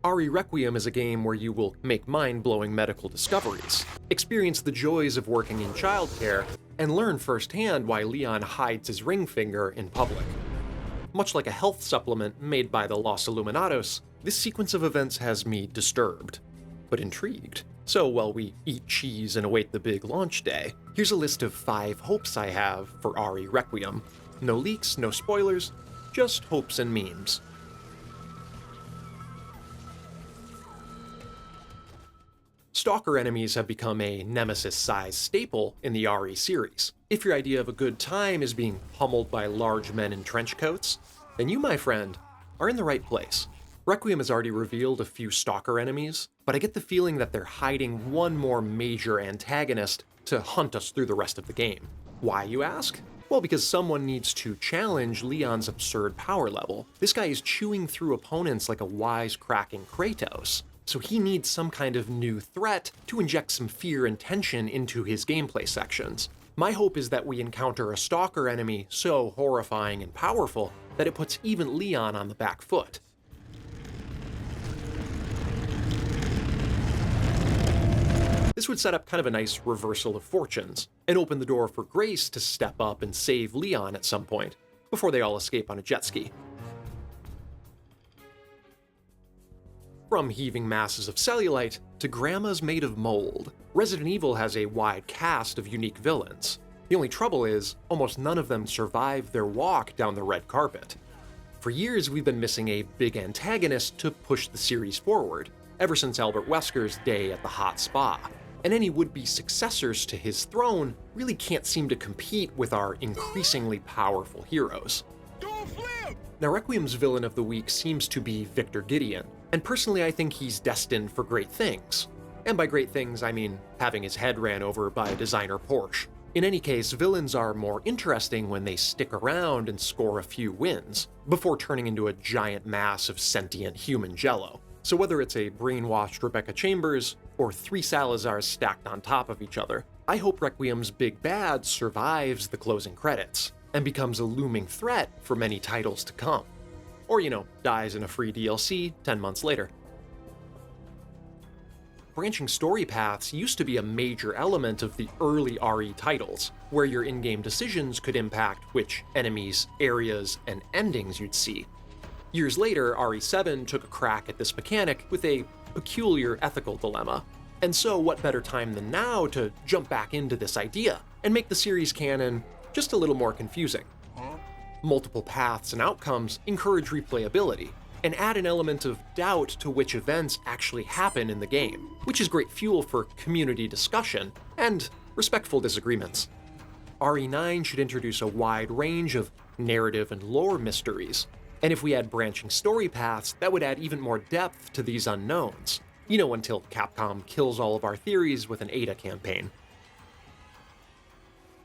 RE Requiem is a game where you will make mind-blowing medical discoveries, experience the joys of working in childcare, and learn firsthand why Leon hides his ring finger in public. Much like a health supplement made by the Los Illuminados, this sequence of events has me disturbed, but intrigued. So while we eat cheese and await the big launch day, here's a list of 5 hopes I have for RE Requiem. No leaks, no spoilers, just hopes and memes. Stalker enemies have become a Nemesis-sized staple in the RE series. If your idea of a good time is being pummeled by large men in trench coats, then you, my friend, are in the right place. Requiem has already revealed a few Stalker enemies, but I get the feeling that they're hiding one more major antagonist to hunt us through the rest of the game. Why, you ask? Well, because someone needs to challenge Leon's absurd power level. This guy is chewing through opponents like a wisecracking Kratos, so he needs some kind of new threat to inject some fear and tension into his gameplay sections. My hope is that we encounter a Stalker enemy so horrifying and powerful that it puts even Leon on the back foot. This would set up kind of a nice reversal of fortunes, and open the door for Grace to step up and save Leon at some point, before they all escape on a jet ski. From heaving masses of cellulite to grandmas made of mold, Resident Evil has a wide cast of unique villains. The only trouble is, almost none of them survive their walk down the red carpet. For years, we've been missing a big antagonist to push the series forward, ever since Albert Wesker's day at the hot spa. And any would-be successors to his throne really can't seem to compete with our increasingly powerful heroes. Now, Requiem's villain of the week seems to be Victor Gideon, and personally I think he's destined for great things. And by great things, I mean having his head ran over by a designer Porsche. In any case, villains are more interesting when they stick around and score a few wins, before turning into a giant mass of sentient human jello. So whether it's a brainwashed Rebecca Chambers, or 3 Salazars stacked on top of each other, I hope Requiem's big bad survives the closing credits, and becomes a looming threat for many titles to come. Or, dies in a free DLC 10 months later. Branching story paths used to be a major element of the early RE titles, where your in-game decisions could impact which enemies, areas, and endings you'd see. Years later, RE7 took a crack at this mechanic with a peculiar ethical dilemma. And so what better time than now to jump back into this idea, and make the series canon just a little more confusing. Multiple paths and outcomes encourage replayability, and add an element of doubt to which events actually happen in the game, which is great fuel for community discussion and respectful disagreements. RE9 should introduce a wide range of narrative and lore mysteries, and if we had branching story paths, that would add even more depth to these unknowns, until Capcom kills all of our theories with an Ada campaign.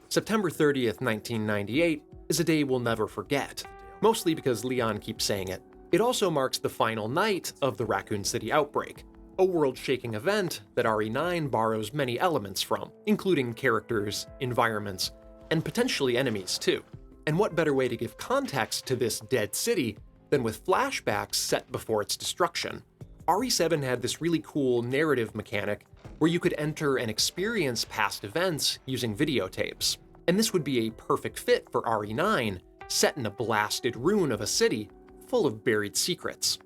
September 30th, 1998 is a day we'll never forget, mostly because Leon keeps saying it. It also marks the final night of the Raccoon City outbreak, a world-shaking event that RE9 borrows many elements from, including characters, environments, and potentially enemies too. And what better way to give context to this dead city than with flashbacks set before its destruction? RE7 had this really cool narrative mechanic where you could enter and experience past events using videotapes. And this would be a perfect fit for RE9, set in a blasted ruin of a city full of buried secrets.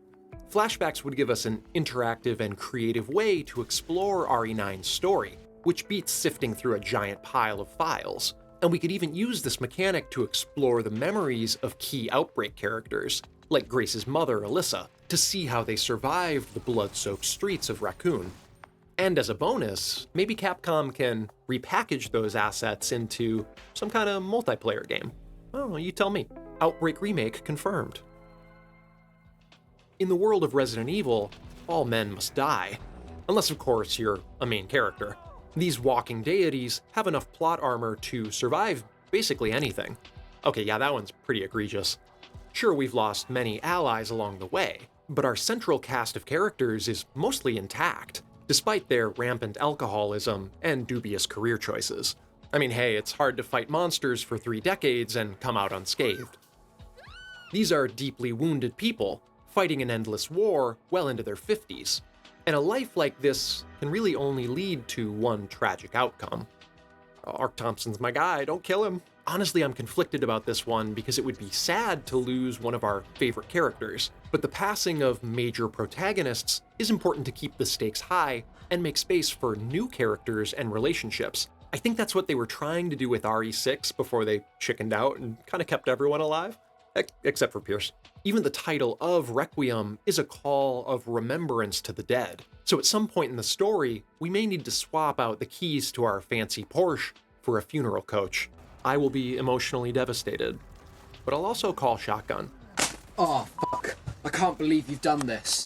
Flashbacks would give us an interactive and creative way to explore RE9's story, which beats sifting through a giant pile of files. And we could even use this mechanic to explore the memories of key Outbreak characters, like Grace's mother, Alyssa, to see how they survived the blood-soaked streets of Raccoon. And as a bonus, maybe Capcom can repackage those assets into some kind of multiplayer game. Oh, you tell me. Outbreak Remake confirmed. In the world of Resident Evil, all men must die. Unless, of course, you're a main character. These walking deities have enough plot armor to survive basically anything. Okay, yeah, that one's pretty egregious. Sure, we've lost many allies along the way, but our central cast of characters is mostly intact, despite their rampant alcoholism and dubious career choices. I mean, hey, it's hard to fight monsters for 3 decades and come out unscathed. These are deeply wounded people, fighting an endless war well into their 50s. And a life like this can really only lead to one tragic outcome. Ark Thompson's my guy, don't kill him. Honestly, I'm conflicted about this one because it would be sad to lose one of our favorite characters, but the passing of major protagonists is important to keep the stakes high and make space for new characters and relationships. I think that's what they were trying to do with RE6 before they chickened out and kind of kept everyone alive, except for Pierce. Even the title of Requiem is a call of remembrance to the dead. So at some point in the story, we may need to swap out the keys to our fancy Porsche for a funeral coach. I will be emotionally devastated, but I'll also call shotgun. Oh, fuck. I can't believe you've done this.